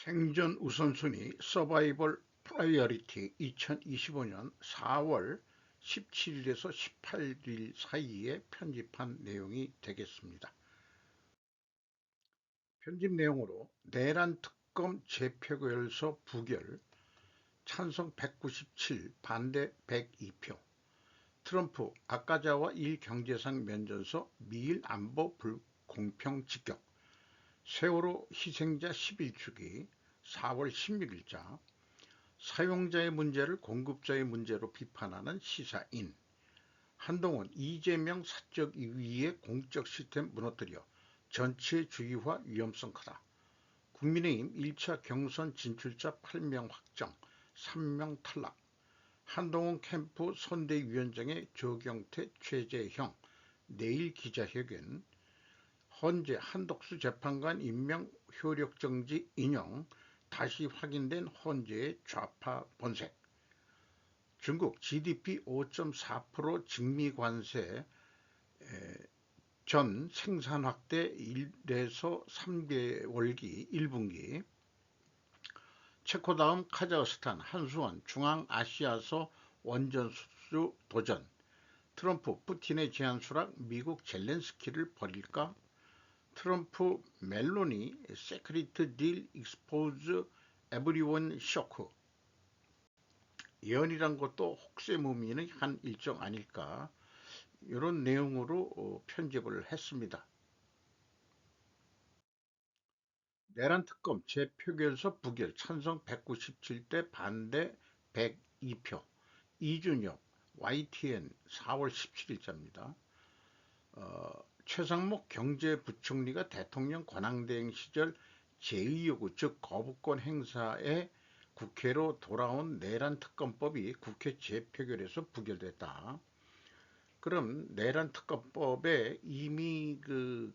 생존 우선순위 서바이벌 프라이어리티 2025년 4월 17일에서 18일 사이에 편집한 내용이 되겠습니다. 편집 내용으로 내란 특검 재표결서 부결 찬성 197 반대 102표 트럼프 아까자와 일경제상 면전서 미일 안보 불공평 직격 세월호 희생자 11주기 4월 16일자 사용자의 문제를 공급자의 문제로 비판하는 시사인 한동훈 이재명 사적 위의 공적 시스템 무너뜨려 전체주의화 위험성 크다. 국민의힘 1차 경선 진출자 8명 확정 3명 탈락. 한동훈 캠프 선대위원장의 조경태 최재형 내일 기자회견. 헌재 한덕수 재판관 임명 효력정지 인용 다시 확인된 헌재의 좌파 본색. 중국 GDP 5.4% 직미관세 전 생산 확대 1에서 3개월기 1분기. 체코 다음 카자흐스탄 한수원 중앙아시아서 원전 수주 도전. 트럼프 푸틴의 제안 수락 미국 젤렌스키를 버릴까? 트럼프 멜로니 세크리트 딜 익스포즈 에브리원 쇼크. 예언이란 것도 혹세무민의 한 일정 아닐까, 이런 내용으로 편집을 했습니다. 내란 특검 재표결서 부결 찬성 197대 반대 102표. 이준혁 YTN 4월 17일자입니다. 최상목 경제부총리가 대통령 권한대행 시절 제의요구 즉 거부권 행사에 국회로 돌아온 내란특검법이 국회 재표결에서 부결됐다. 그럼 내란특검법에 이미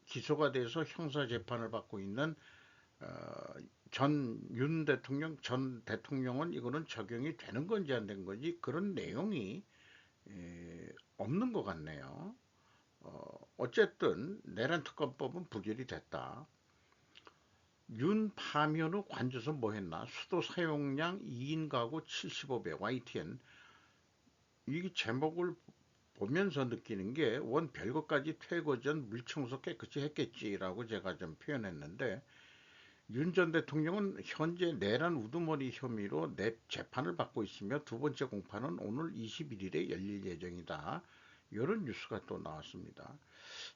기소가 돼서 형사재판을 받고 있는 전 윤 대통령 전 대통령은 이거는 적용이 되는 건지 안 된 건지 그런 내용이 없는 것 같네요. 어쨌든 내란특검법은 부결이 됐다. 윤 파면 후 관저서 뭐 했나? 수도 사용량 2인 가구 75배 YTN. 이 제목을 보면서 느끼는 게 원 별것까지 퇴거 전 물청소 깨끗이 했겠지라고 제가 좀 표현했는데, 윤 전 대통령은 현재 내란 우두머리 혐의로 재판을 받고 있으며 두 번째 공판은 오늘 21일에 열릴 예정이다. 이런 뉴스가 또 나왔습니다.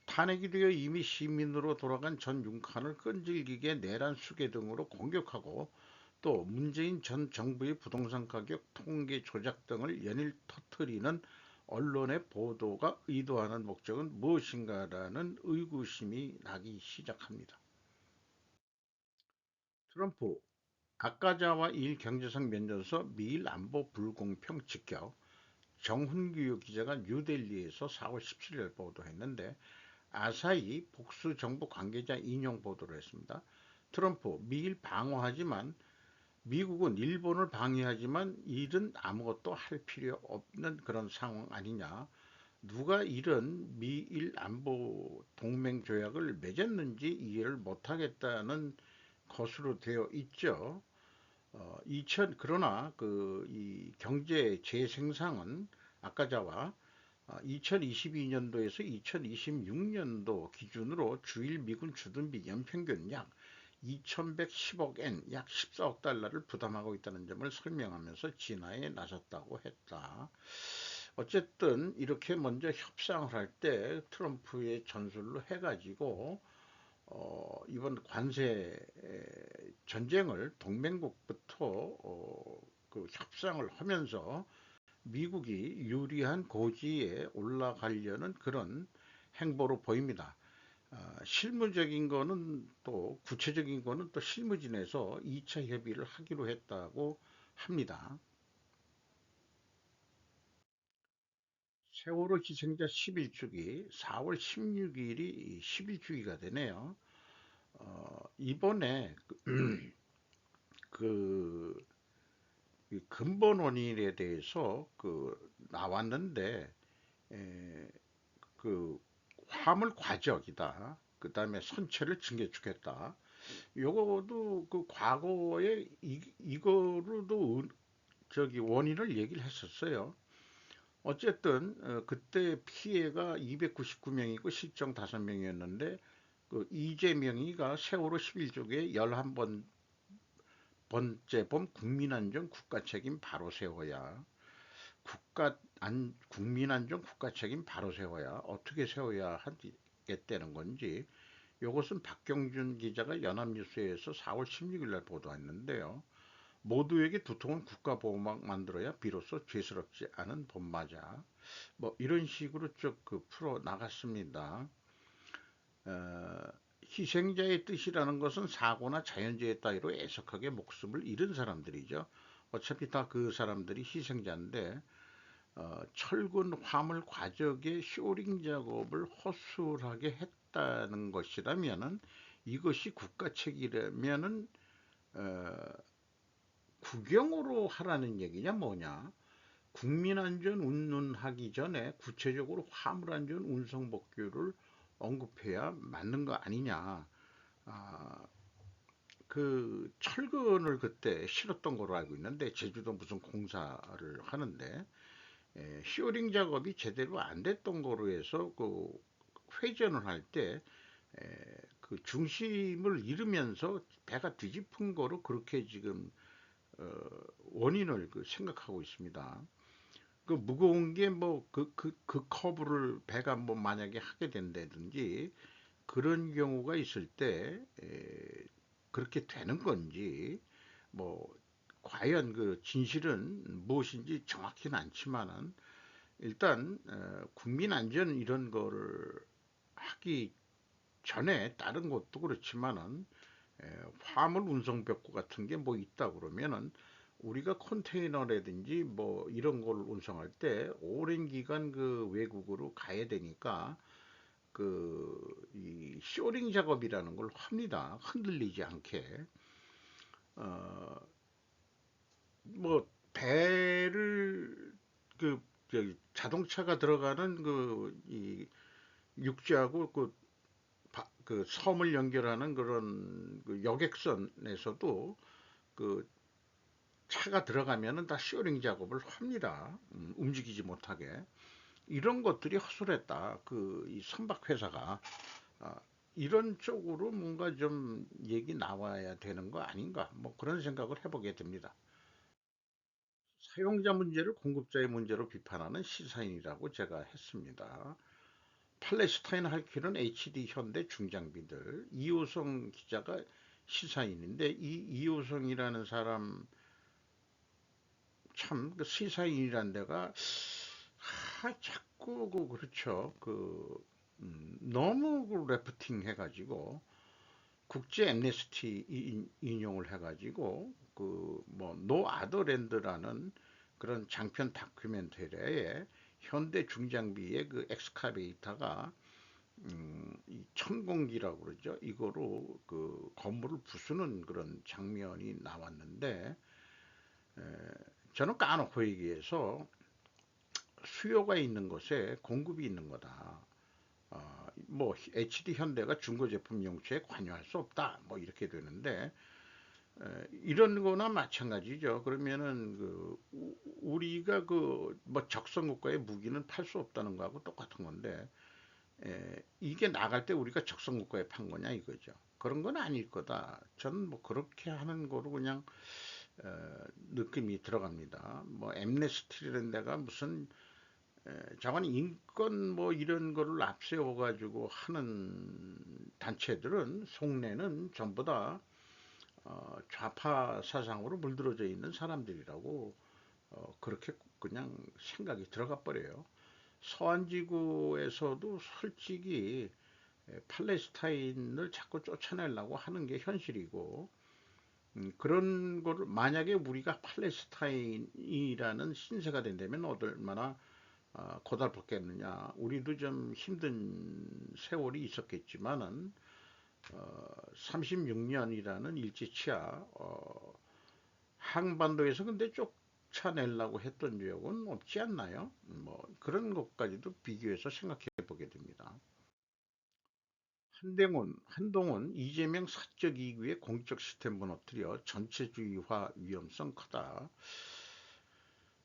탄핵이 되어 이미 시민으로 돌아간 전 윤칸을 끈질기게 내란 수계 등으로 공격하고 또 문재인 전 정부의 부동산 가격 통계 조작 등을 연일 터뜨리는 언론의 보도가 의도하는 목적은 무엇인가라는 의구심이 나기 시작합니다. 트럼프 아까자와 일 경제상 면전서 미일 안보 불공평 직격. 정훈규 기자가 뉴델리에서 4월 17일 보도했는데, 아사히 복수 정부 관계자 인용 보도를 했습니다. 트럼프 미일 방어하지만 미국은 일본을 방해하지만 일은 아무것도 할 필요 없는 그런 상황 아니냐. 누가 이런 미일 안보 동맹 조약을 맺었는지 이해를 못하겠다는 것으로 되어 있죠. 그러나 이 경제 재생산은 아까자와 2022년도에서 2026년도 기준으로 주일 미군 주둔비 연평균 약 2110억 엔, 약 14억 달러를 부담하고 있다는 점을 설명하면서 진화에 나섰다고 했다. 어쨌든 이렇게 먼저 협상을 할 때 트럼프의 전술로 해가지고 이번 관세 전쟁을 동맹국부터 협상을 하면서 미국이 유리한 고지에 올라가려는 그런 행보로 보입니다. 실무적인 거는 또 구체적인 거는 또 실무진에서 2차 협의를 하기로 했다고 합니다. 세월호 희생자 11주기 4월 16일이 11주기가 되네요. 이번에 그 근본 원인에 대해서 나왔는데, 그 화물 과적이다. 그 다음에 선체를 증개축했다. 요거도 그 과거에 이거로도 저기 원인을 얘기를 했었어요. 어쨌든 그때 피해가 299명이고 실종 5명이었는데 그 이재명이가 세월호 11조에 11번 번째 범 국민안전 국가책임 바로 세워야 국민안전 국가책임 바로 세워야 어떻게 세워야 하겠다는 건지 이것은 박경준 기자가 연합뉴스에서 4월 16일 날 보도했는데요. 모두에게 두통은 국가보호막 만들어야 비로소 죄스럽지 않은 법마자 뭐 이런 식으로 쭉 그 풀어 나갔습니다. 어, 희생자의 뜻이라는 것은 사고나 자연재해 따위로 애석하게 목숨을 잃은 사람들이죠. 어차피 다 그 사람들이 희생자인데 철근 화물 과적의 쇼링 작업을 허술하게 했다는 것이라면은 이것이 국가책이라면은 어, 국영으로 하라는 얘기냐 뭐냐. 국민안전 운운하기 전에 구체적으로 화물안전 운송법규를 언급해야 맞는 거 아니냐. 아, 그 철근을 그때 실었던 걸로 알고 있는데 제주도 무슨 공사를 하는데 쇼링 작업이 제대로 안 됐던 거로 해서 그 회전을 할 때 그 중심을 잃으면서 배가 뒤집힌 거로 그렇게 지금 어, 원인을 그 생각하고 있습니다. 그 무거운 게 뭐 그 커브를 배가 뭐 만약에 하게 된다든지 그런 경우가 있을 때 그렇게 되는 건지 뭐 과연 그 진실은 무엇인지 정확히는 않지만은 일단 국민 안전 이런 거를 하기 전에 다른 것도 그렇지만은 화물 운송 벽구 같은 게 뭐 있다 그러면은 우리가 컨테이너라든지 뭐 이런 걸 운송할 때 오랜 기간 그 외국으로 가야 되니까 그 이 쇼링 작업이라는 걸 합니다. 흔들리지 않게. 어, 뭐 배를 그 저기 자동차가 들어가는 그 이 육지하고 그 섬을 연결하는 그런 그 여객선에서도 그 차가 들어가면은 다 쇼링 작업을 합니다. 움직이지 못하게. 이런 것들이 허술했다. 그 이 선박 회사가 이런 쪽으로 뭔가 좀 얘기 나와야 되는 거 아닌가? 뭐 그런 생각을 해보게 됩니다. 사용자 문제를 공급자의 문제로 비판하는 시사인이라고 제가 했습니다. 팔레스타인 할퀴는 HD 현대 중장비들 이호성 기자가 시사인인데 이 이호성이라는 사람 참 그 시사인이라는 데가 자꾸 그 그렇죠 너무 그 래프팅 해가지고 국제 엠네스티 인용을 해가지고 그 뭐 노 아더랜드라는 그런 장편 다큐멘터리에 현대 중장비의 그 엑스카베이터가 이 천공기라고 그러죠. 이거로 그 건물을 부수는 그런 장면이 나왔는데 저는 까놓고 얘기해서 수요가 있는 곳에 공급이 있는 거다. 뭐 HD 현대가 중고 제품 용추에 관여할 수 없다. 뭐 이렇게 되는데 이런 거나 마찬가지죠. 그러면은 그 우리가 그 뭐 적성국가의 무기는 팔 수 없다는 거하고 똑같은 건데 이게 나갈 때 우리가 적성국가에 판 거냐 이거죠. 그런 건 아닐 거다. 저는 뭐 그렇게 하는 거로 그냥 느낌이 들어갑니다. 뭐 엠네스티라는 데가 무슨 자관 인권 뭐 이런 거를 앞세워 가지고 하는 단체들은 속내는 전부 다 좌파 사상으로 물들어져 있는 사람들이라고 그렇게 그냥 생각이 들어가 버려요. 서한지구에서도 솔직히 팔레스타인을 자꾸 쫓아내려고 하는 게 현실이고 그런 거를 만약에 우리가 팔레스타인이라는 신세가 된다면 얼마나 고달팠겠느냐. 우리도 좀 힘든 세월이 있었겠지만은 36년이라는 일제치하 항반도에서 근데 쫓아내려고 했던 적은 없지 않나요? 뭐 그런 것까지도 비교해서 생각해 보게 됩니다. 한동훈 이재명 사적 이익 위에 공적 시스템 무너뜨려 전체주의화 위험성 크다.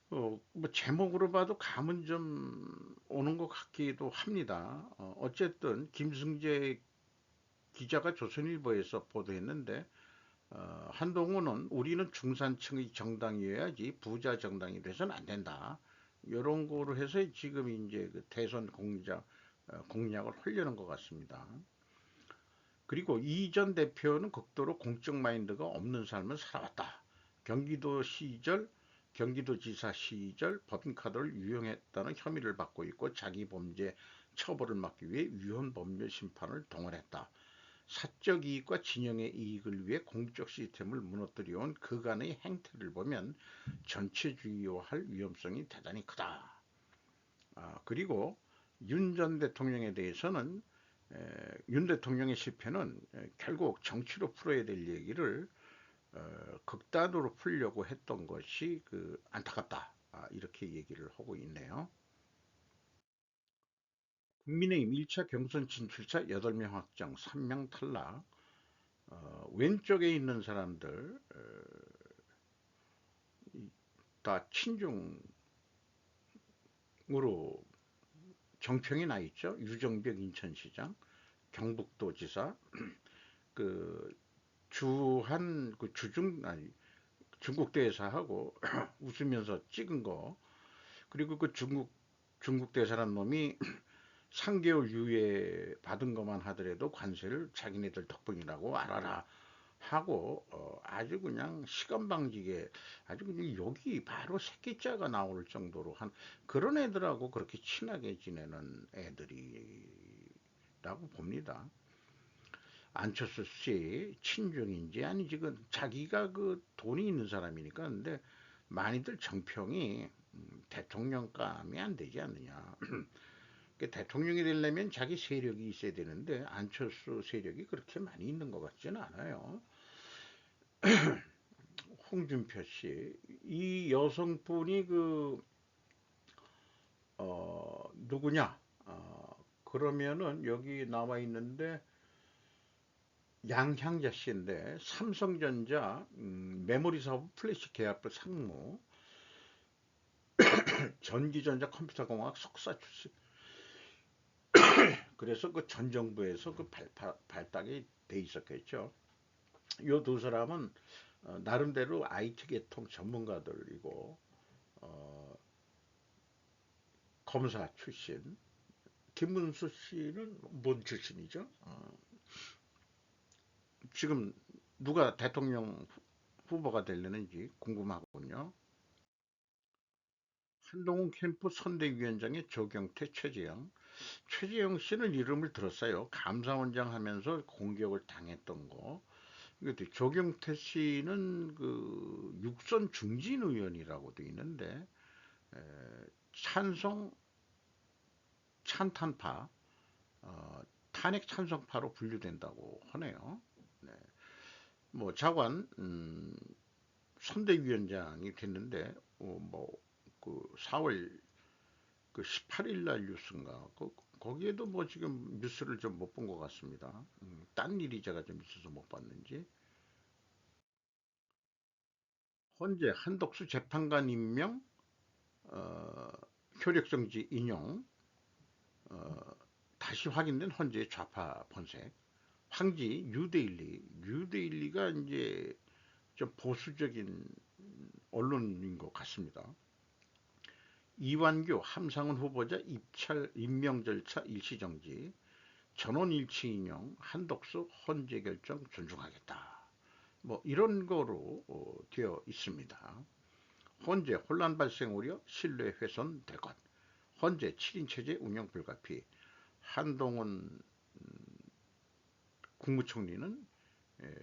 뭐 제목으로 봐도 감은 좀 오는 것 같기도 합니다. 어쨌든 김승재 기자가 조선일보에서 보도했는데, 한동훈은 우리는 중산층의 정당이어야지 부자 정당이 돼서는 안 된다. 이런 거로 해서 지금 이제 그 대선 공약을 하려는 것 같습니다. 그리고 이 전 대표는 극도로 공적 마인드가 없는 삶을 살아왔다. 경기도 시절, 경기도지사 시절 법인카드를 유용했다는 혐의를 받고 있고 자기 범죄 처벌을 막기 위해 위헌법률 심판을 동원했다. 사적 이익과 진영의 이익을 위해 공적 시스템을 무너뜨려온 그간의 행태를 보면 전체주의화할 위험성이 대단히 크다. 그리고 윤 전 대통령에 대해서는 윤 대통령의 실패는 결국 정치로 풀어야 될 얘기를 극단으로 풀려고 했던 것이 안타깝다. 이렇게 얘기를 하고 있네요. 국민의힘 1차 경선 진출자 8명 확정, 3명 탈락. 왼쪽에 있는 사람들 다 친중으로 정평이 나 있죠. 유정벽 인천시장, 경북도지사, 그 주한 그 주중 아니 중국 대사하고 웃으면서 찍은 거, 그리고 그 중국 대사란 놈이 3개월 유예 받은 것만 하더라도 관세를 자기네들 덕분이라고 알아라 하고 아주 그냥 시건방지게 아주 그냥 여기 바로 새끼자가 나올 정도로 한 그런 애들하고 그렇게 친하게 지내는 애들이라고 봅니다. 안철수 씨 친중인지 아닌지 그 자기가 그 돈이 있는 사람이니까. 근데 많이들 정평이 대통령감이 안 되지 않느냐. 대통령이 되려면 자기 세력이 있어야 되는데 안철수 세력이 그렇게 많이 있는 것 같지는 않아요. 홍준표 씨, 이 여성분이 누구냐? 그러면은 여기 나와 있는데 양향자 씨인데 삼성전자 메모리 사업 플래시 계약부 상무, 전기전자 컴퓨터공학 석사 출신. 그래서 그 전 정부에서 그 발탁이 돼 있었겠죠. 이 두 사람은 나름대로 IT 계통 전문가들이고 어, 검사 출신. 김문수 씨는 뭔 출신이죠? 지금 누가 대통령 후보가 되려는지 궁금하군요. 한동훈 캠프 선대위원장의 조경태, 최재형. 최재형 씨는 이름을 들었어요. 감사원장 하면서 공격을 당했던 거. 이것도 조경태 씨는 그 육선 중진 의원이라고 돼 있는데 찬성 찬탄파, 탄핵 찬성파로 분류된다고 하네요. 네. 뭐 자관 선대위원장이 됐는데 뭐그 4월 그 18일 날 뉴스인가 거기에도 뭐 지금 뉴스를 좀 못 본 것 같습니다. 딴 일이 제가 좀 있어서 못 봤는지. 헌재 한덕수 재판관 임명, 어, 효력정지 인용, 어, 다시 확인된 헌재의 좌파 본색. 황지 뉴데일리가 이제 좀 보수적인 언론인 것 같습니다. 이완규 함상훈 후보자 입찰 임명 절차 일시정지, 전원 일치 인용, 한덕수 헌재 결정 존중하겠다. 뭐 이런 거로 되어 있습니다. 헌재 혼란 발생 우려, 신뢰 훼손 대권, 헌재 7인 체제 운영 불가피, 한동훈 국무총리는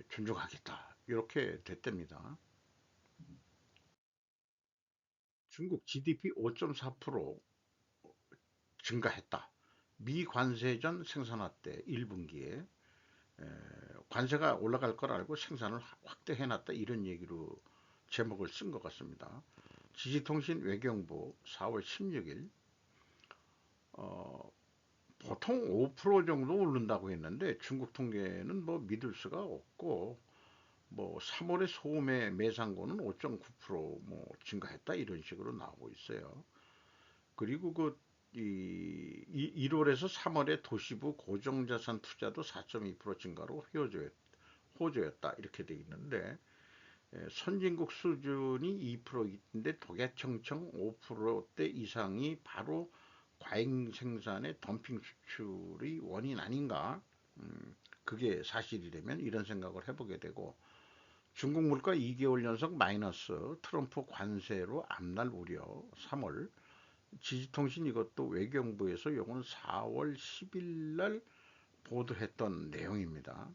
존중하겠다. 이렇게 됐답니다. 중국 GDP 5.4% 증가했다. 미관세전 생산화 때 1분기에 관세가 올라갈 걸 알고 생산을 확대해놨다. 이런 얘기로 제목을 쓴 것 같습니다. 지지통신 외경부 4월 16일 보통 5% 정도 오른다고 했는데 중국 통계는 뭐 믿을 수가 없고 뭐 3월에 소매 매상고는 5.9%뭐 증가했다 이런 식으로 나오고 있어요. 그리고 1월에서 3월에 도시부 고정자산 투자도 4.2% 증가로 호조였다 이렇게 돼 있는데 선진국 수준이 2%인데 독야청청 5%대 이상이 바로 과잉 생산의 덤핑 수출이 원인 아닌가? 그게 사실이라면 이런 생각을 해보게 되고 중국 물가 2개월 연속 마이너스 트럼프 관세로 앞날 우려 3월 지지통신 이것도 외교부에서 요건 4월 10일 날 보도했던 내용입니다.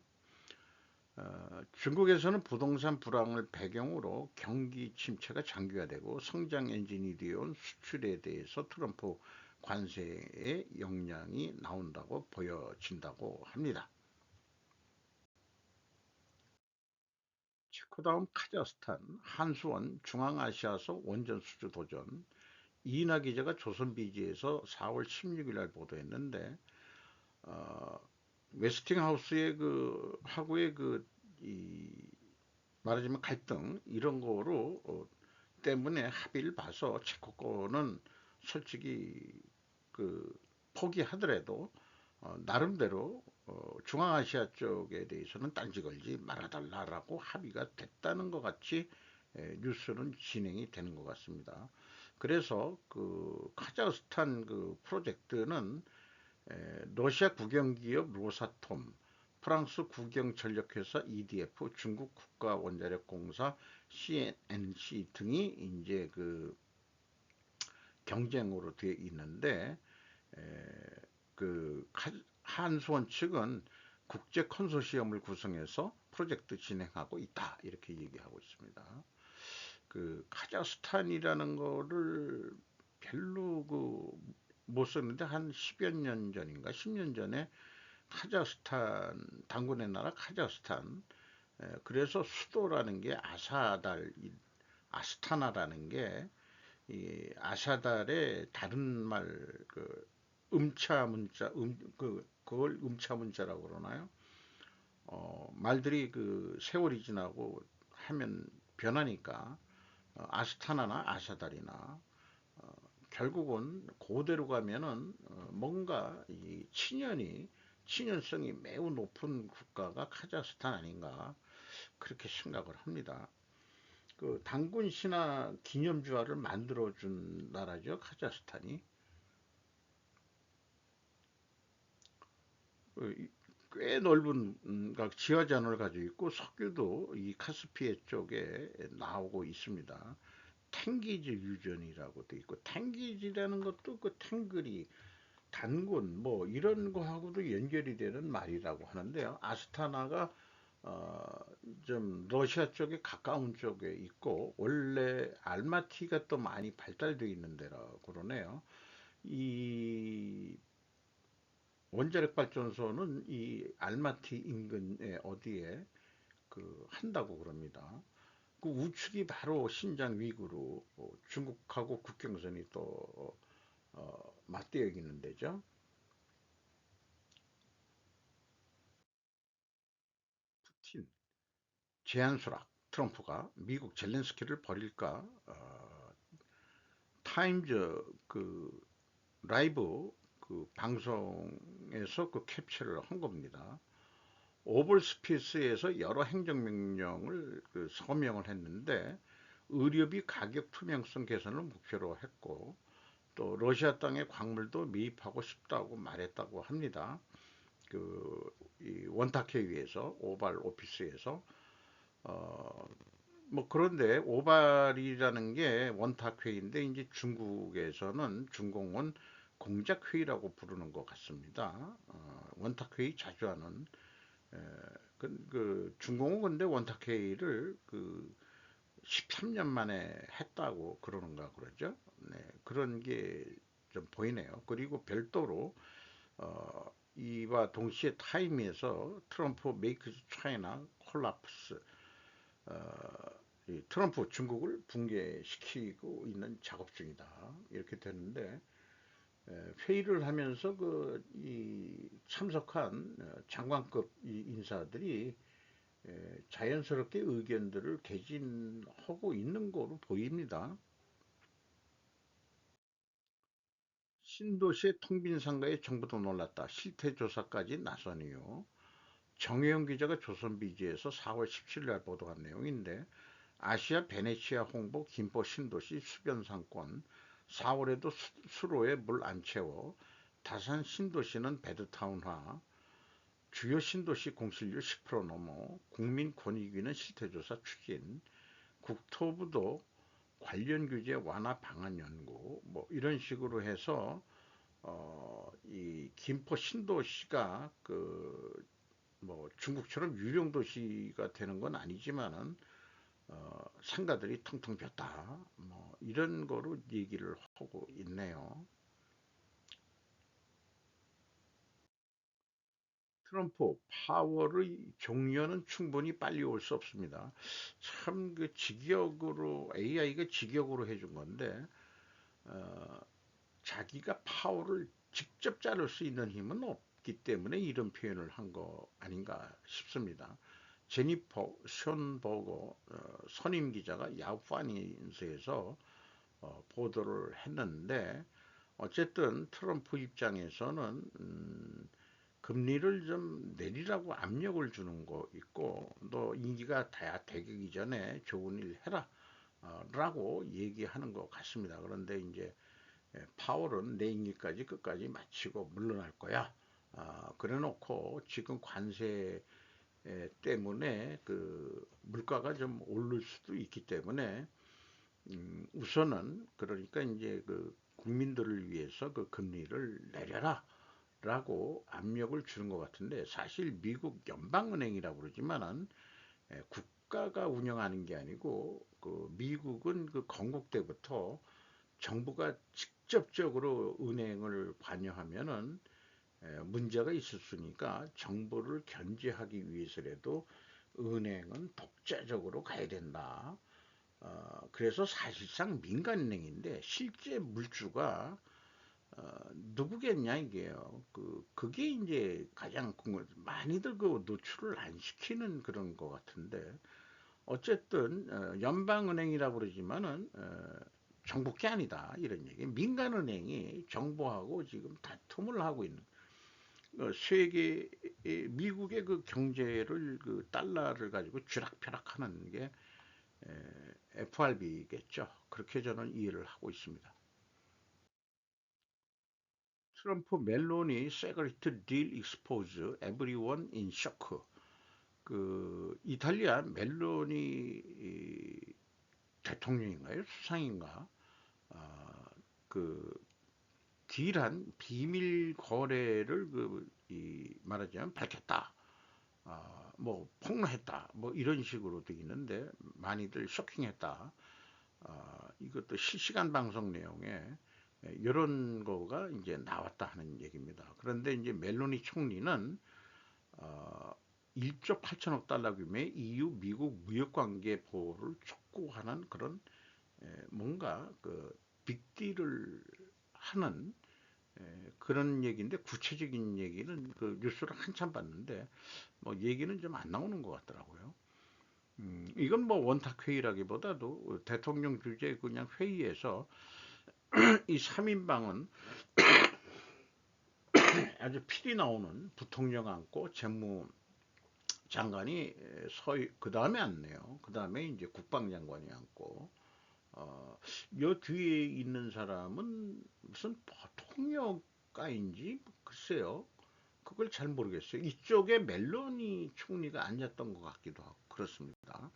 중국에서는 부동산 불황을 배경으로 경기 침체가 장기화되고 성장 엔진이 되어온 수출에 대해서 트럼프 관세의 영향이 나온다고 보여진다고 합니다. 그다음 카자흐스탄 한수원 중앙아시아서 원전 수주 도전 이인하 기자가 조선비지에서 4월 16일 날 보도했는데 어, 웨스팅하우스의 그 하고의 이 말하자면 갈등 이런 거로 때문에 합의를 봐서 체코권은 솔직히 그 포기하더라도 나름대로 중앙아시아 쪽에 대해서는 딴지 걸지 말아달라고 합의가 됐다는 것 같이 뉴스는 진행이 되는 것 같습니다. 그래서 그 카자흐스탄 그 프로젝트는 러시아 국영기업 로사톰, 프랑스 국영전력회사 EDF, 중국 국가원자력공사 CNC 등이 이제 그 경쟁으로 되어 있는데 그 한수원 측은 국제 컨소시엄을 구성해서 프로젝트 진행하고 있다 이렇게 얘기하고 있습니다. 그 카자흐스탄이라는 거를 별로 못 썼는데 한 10여 년 전인가 10년 전에 카자흐스탄 당군의 나라 카자흐스탄 그래서 수도라는 게 아스타나라는 게 이 아샤달의 다른 말 그 음차 문자 그걸 음차 문자라고 그러나요? 말들이 그 세월이 지나고 하면 변하니까 아스타나나 아샤달이나 결국은 고대로 가면은 뭔가 이 친연성이 매우 높은 국가가 카자흐스탄 아닌가 그렇게 생각을 합니다. 그 단군 신화 기념주화를 만들어준 나라죠 카자흐스탄이. 꽤 넓은 지하잔을 가지고 있고 석유도 이 카스피해 쪽에 나오고 있습니다. 탱기즈 유전이라고 돼 있고 탱기즈라는 것도 그 탱글이 단군 뭐 이런 거하고도 연결이 되는 말이라고 하는데요. 아스타나가 어, 좀 러시아 쪽에 가까운 쪽에 있고 원래 알마티가 또 많이 발달되어 있는 데라고 그러네요. 이 원자력 발전소는 이 알마티 인근에 어디에 그 한다고 그럽니다. 그 우측이 바로 신장 위구르 중국하고 국경선이 또 맞대어 있는 데죠. 푸틴 제안 수락 트럼프가 미국 젤렌스키를 버릴까 타임즈 그 라이브 그 방송에서 그 캡처를 한 겁니다. 오벌 스피스에서 여러 행정명령을 그 서명을 했는데 의료비 가격 투명성 개선을 목표로 했고 또 러시아 땅의 광물도 매입하고 싶다고 말했다고 합니다. 이 원탁회의에서 오발 오피스에서 어, 뭐 그런데 오발이라는 게 원탁회의인데 이제 중국에서는 중공은 공작회의라고 부르는 것 같습니다. 원탁회의 자주 하는 중공은 근데 원탁회의를 그 13년 만에 했다고 그러는가 그러죠. 네, 그런 게 좀 보이네요. 그리고 별도로 이와 동시에 타임에서 트럼프 메이크스 차이나 콜랍스 이 트럼프 중국을 붕괴시키고 있는 작업 중이다. 이렇게 되는데 회의를 하면서 이 참석한 장관급 인사들이 자연스럽게 의견들을 개진하고 있는 거로 보입니다. 신도시의 통빈상가에 정부도 놀랐다. 실태조사까지 나선 이유. 정혜영 기자가 조선비지에서 4월 17일 날 보도한 내용인데, 아시아 베네치아 홍보 김포 신도시 수변상권 4월에도 수로에 물 안 채워 다산 신도시는 베드타운화, 주요 신도시 공실률 10% 넘어 국민권익위는 실태조사 추진, 국토부도 관련 규제 완화 방안 연구, 뭐 이런 식으로 해서 이 김포 신도시가 뭐 중국처럼 유령 도시가 되는 건 아니지만은 상가들이 텅텅 빈다, 뭐 이런 거로 얘기를 하고 있네요. 트럼프 파월의 종료는 충분히 빨리 올 수 없습니다. 참 그 직역으로 AI가 직역으로 해준 건데, 어, 자기가 파월을 직접 자를 수 있는 힘은 없기 때문에 이런 표현을 한 거 아닌가 싶습니다. 제니퍼 션버거 선임 기자가 야후 파이낸스에서 보도를 했는데, 어쨌든 트럼프 입장에서는 금리를 좀 내리라고 압력을 주는 거 있고, 너 임기가 다 되기 전에 좋은 일 해라 라고 얘기하는 것 같습니다. 그런데 이제 파월은 내 임기까지 끝까지 마치고 물러날 거야. 그래 놓고 지금 관세 때문에 그 물가가 좀 오를 수도 있기 때문에 우선은 그러니까 이제 그 국민들을 위해서 그 금리를 내려라 라고 압력을 주는 것 같은데, 사실 미국 연방은행이라고 그러지만은 국가가 운영하는 게 아니고 그 미국은 그 건국 때부터 정부가 직접적으로 은행을 관여하면은 문제가 있을 수 있으니까 정부를 견제하기 위해서라도 은행은 독자적으로 가야 된다. 그래서 사실상 민간은행인데 실제 물주가 누구겠냐 이게요. 그게 이제 가장 많이들 그 노출을 안 시키는 그런 것 같은데, 어쨌든 연방은행이라고 그러지만은 정부게 아니다 이런 얘기. 민간은행이 정부하고 지금 다툼을 하고 있는, 세계 미국의 그 경제를 그 달러를 가지고 쥐락펴락하는 게 FRB겠죠. 그렇게 저는 이해를 하고 있습니다. 트럼프 멜로니 세크리트 딜 익스포즈 에브리원 인 쇼크. 그 이탈리아 멜로니 대통령인가요? 수상인가? 아, 그 딜한 비밀 거래를 말하자면 밝혔다. 뭐 폭로했다. 뭐 이런 식으로 돼 있는데 많이들 쇼킹했다. 이것도 실시간 방송 내용에 이런 거가 이제 나왔다 하는 얘기입니다. 그런데 이제 멜로니 총리는 어, 1조 8천억 달러 규모의 EU 미국 무역 관계 보호를 촉구하는 그런 뭔가 그 빅딜을 하는 그런 얘기인데, 구체적인 얘기는 그 뉴스를 한참 봤는데 뭐 얘기는 좀 안 나오는 것 같더라고요. 이건 뭐 원탁 회의라기보다도 대통령 주재 그냥 회의에서 이 3인방은 아주 필이 나오는 부통령 앉고 재무장관이 그 다음에 앉네요. 그 다음에 이제 국방장관이 앉고, 요 뒤에 있는 사람은 무슨 통역가인지 글쎄요. 그걸 잘 모르겠어요. 이쪽에 멜로니 총리가 앉았던 것 같기도 하고 그렇습니다.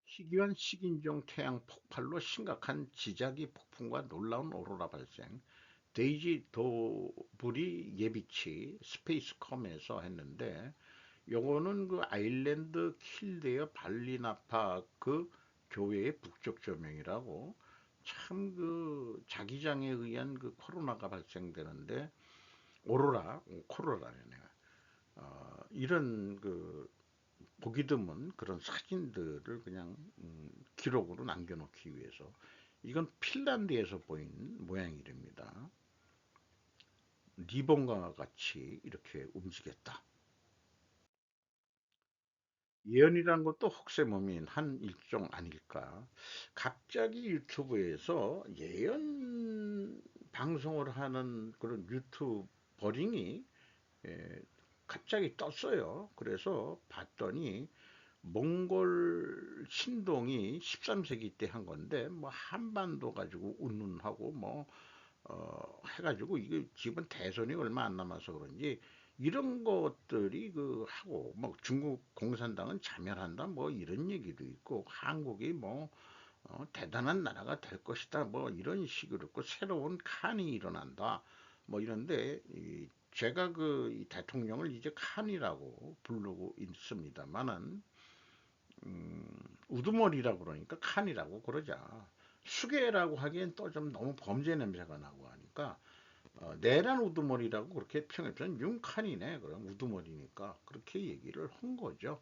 희귀한 식인종 태양 폭발로 심각한 지자기 폭풍과 놀라운 오로라 발생. 데이지 도블이 예비치 스페이스컴에서 했는데, 요거는 그 아일랜드 킬데어 발리나파 그 교회의 북쪽 조명이라고, 참 그 자기장에 의한 그 코로나가 발생되는데, 코로나네. 이런 그 보기 드문 그런 사진들을 그냥 기록으로 남겨놓기 위해서 이건 핀란드에서 보인 모양이랍니다. 리본과 같이 이렇게 움직였다. 예언이라는 것도 혹세무민 한 일종 아닐까. 갑자기 유튜브에서 예언 방송을 하는 그런 유튜버링이 갑자기 떴어요. 그래서 봤더니 몽골 신동이 13세기 때 한 건데 뭐 한반도 가지고 운운하고 뭐 해가지고 이게 지금 대선이 얼마 안 남아서 그런지 이런 것들이 그 하고 뭐 중국 공산당은 자멸한다 뭐 이런 얘기도 있고 한국이 뭐 대단한 나라가 될 것이다 뭐 이런 식으로 있고 새로운 칸이 일어난다 뭐 이런데 제가 이 대통령을 이제 칸이라고 부르고 있습니다만은 우두머리라고 그러니까 칸이라고 그러자. 수계라고 하기엔 또 좀 너무 범죄 냄새가 나고 하니까 내란 우두머리라고 그렇게 평했던 윤칸이네. 그럼 우두머리니까 그렇게 얘기를 한 거죠.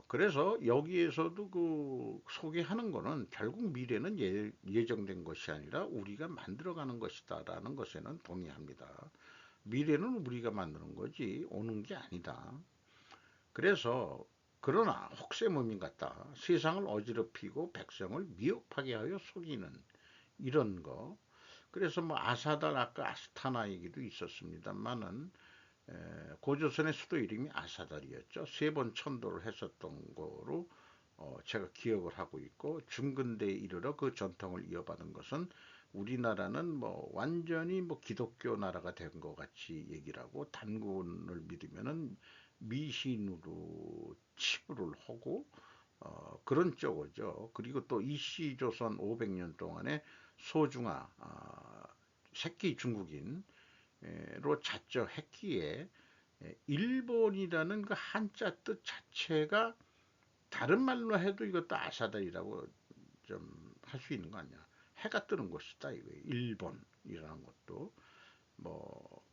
그래서 여기에서도 그 소개하는 거는 결국 미래는 예정된 것이 아니라 우리가 만들어가는 것이다라는 것에는 동의합니다. 미래는 우리가 만드는 거지 오는 게 아니다. 그래서 그러나 혹세무민 같다. 세상을 어지럽히고 백성을 미혹하게 하여 속이는 이런 거. 그래서 뭐 아사달 아까 아스타나 얘기도 있었습니다만은 고조선의 수도 이름이 아사달이었죠. 세 번 천도를 했었던 거로 제가 기억을 하고 있고 중근대에 이르러 그 전통을 이어받은 것은 우리나라는 뭐 완전히 뭐 기독교 나라가 된 것 같이 얘기를 하고 단군을 믿으면은 미신으로 치부를 하고 그런 쪽이죠. 그리고 또 이시조선 500년 동안에 소중화 새끼 중국인으로 잤죠. 했기에 일본이라는 그 한자 뜻 자체가 다른 말로 해도 이것도 아사달이라고 좀 할 수 있는 거 아니야. 해가 뜨는 곳이다 이거. 일본이라는 것도 뭐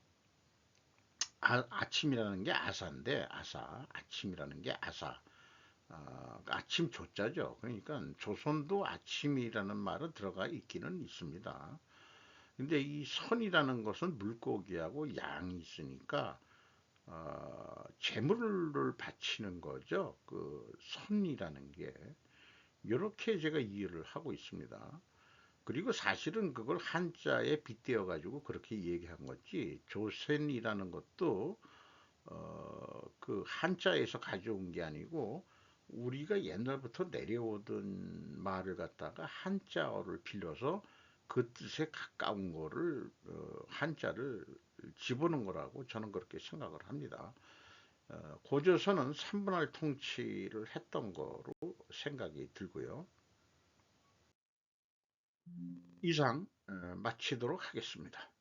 아침이라는 게 아사인데 아사 아침이라는 게 아사 아침 조자죠. 그러니까 조선도 아침이라는 말은 들어가 있기는 있습니다. 근데 이 선이라는 것은 물고기하고 양이 있으니까 재물을 바치는 거죠. 그 선이라는 게 이렇게 제가 이해를 하고 있습니다. 그리고 사실은 그걸 한자에 빗대어 가지고 그렇게 얘기한 거지 조선이라는 것도 그 한자에서 가져온 게 아니고 우리가 옛날부터 내려오던 말을 갖다가 한자어를 빌려서 그 뜻에 가까운 거를 한자를 집어넣은 거라고 저는 그렇게 생각을 합니다. 고조선은 3분할 통치를 했던 거로 생각이 들고요. 이상 마치도록 하겠습니다.